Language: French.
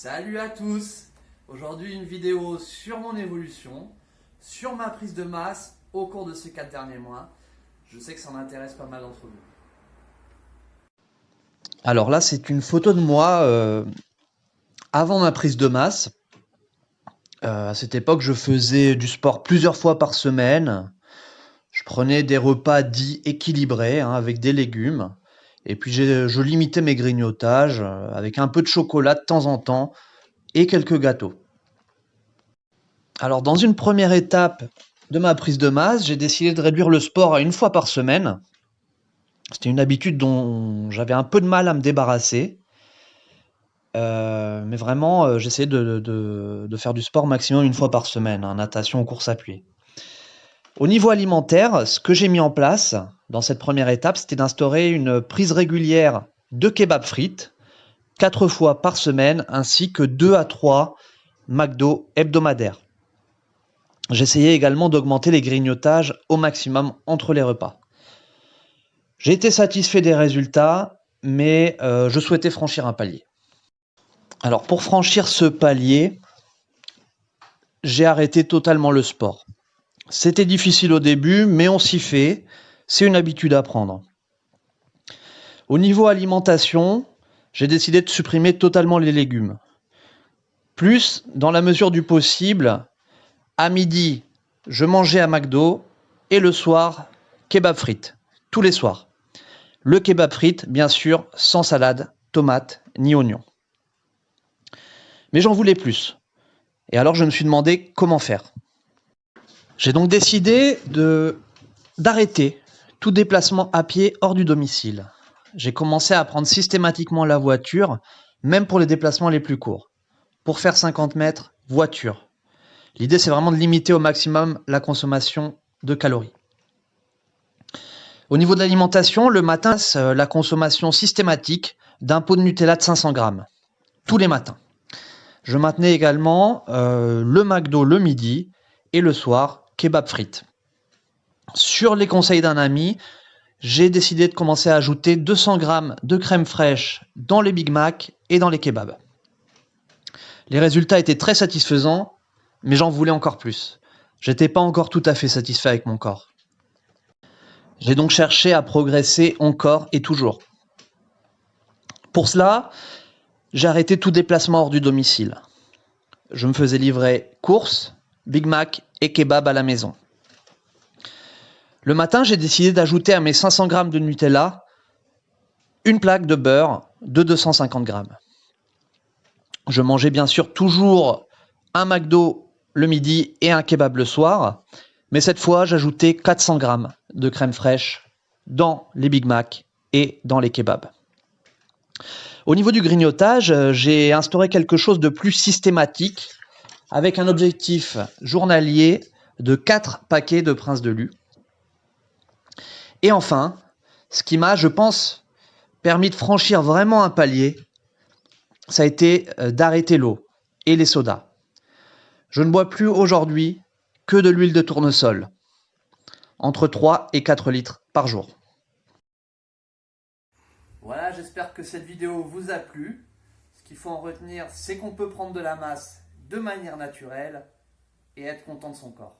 Salut à tous! Aujourd'hui une vidéo sur mon évolution, sur ma prise de masse au cours de ces 4 derniers mois. Je sais que ça en intéresse pas mal d'entre vous. Alors là, c'est une photo de moi avant ma prise de masse. À cette époque, je faisais du sport plusieurs fois par semaine. Je prenais des repas dits équilibrés, hein, avec des légumes. Et puis je limitais mes grignotages avec un peu de chocolat de temps en temps et quelques gâteaux. Alors dans une première étape de ma prise de masse, j'ai décidé de réduire le sport à une fois par semaine. C'était une habitude dont j'avais un peu de mal à me débarrasser. Mais vraiment, j'essayais de faire du sport maximum une fois par semaine, hein, natation ou course à pied. Au niveau alimentaire, ce que j'ai mis en place dans cette première étape, c'était d'instaurer une prise régulière de kebab frites 4 fois par semaine, ainsi que 2 à 3 McDo hebdomadaires. J'essayais également d'augmenter les grignotages au maximum entre les repas. J'ai été satisfait des résultats, mais je souhaitais franchir un palier. Alors pour franchir ce palier, j'ai arrêté totalement le sport. C'était difficile au début, mais on s'y fait. C'est une habitude à prendre. Au niveau alimentation, j'ai décidé de supprimer totalement les légumes. Plus, dans la mesure du possible, à midi, je mangeais à McDo et le soir, kebab frites. Tous les soirs. Le kebab frites, bien sûr, sans salade, tomate ni oignon. Mais j'en voulais plus. Et alors je me suis demandé comment faire. J'ai donc décidé d'arrêter tout déplacement à pied hors du domicile. J'ai commencé à prendre systématiquement la voiture, même pour les déplacements les plus courts. Pour faire 50 mètres, voiture. L'idée, c'est vraiment de limiter au maximum la consommation de calories. Au niveau de l'alimentation, le matin, c'est la consommation systématique d'un pot de Nutella de 500 grammes. Tous les matins. Je maintenais également le McDo le midi et le soir, kebab frites. Sur les conseils d'un ami, j'ai décidé de commencer à ajouter 200 grammes de crème fraîche dans les Big Mac et dans les kebabs. Les résultats étaient très satisfaisants, mais j'en voulais encore plus. J'étais pas encore tout à fait satisfait avec mon corps. J'ai donc cherché à progresser encore et toujours. Pour cela, j'ai arrêté tout déplacement hors du domicile. Je me faisais livrer courses, Big Mac et kebab à la maison. Le matin, j'ai décidé d'ajouter à mes 500 grammes de Nutella une plaque de beurre de 250 grammes. Je mangeais bien sûr toujours un McDo le midi et un kebab le soir, mais cette fois, j'ajoutais 400 grammes de crème fraîche dans les Big Mac et dans les kebabs. Au niveau du grignotage, j'ai instauré quelque chose de plus systématique avec un objectif journalier de 4 paquets de Prince de Lu. Et enfin, ce qui m'a, je pense, permis de franchir vraiment un palier, ça a été d'arrêter l'eau et les sodas. Je ne bois plus aujourd'hui que de l'huile de tournesol, entre 3 et 4 litres par jour. Voilà, j'espère que cette vidéo vous a plu. Ce qu'il faut en retenir, c'est qu'on peut prendre de la masse de manière naturelle et être content de son corps.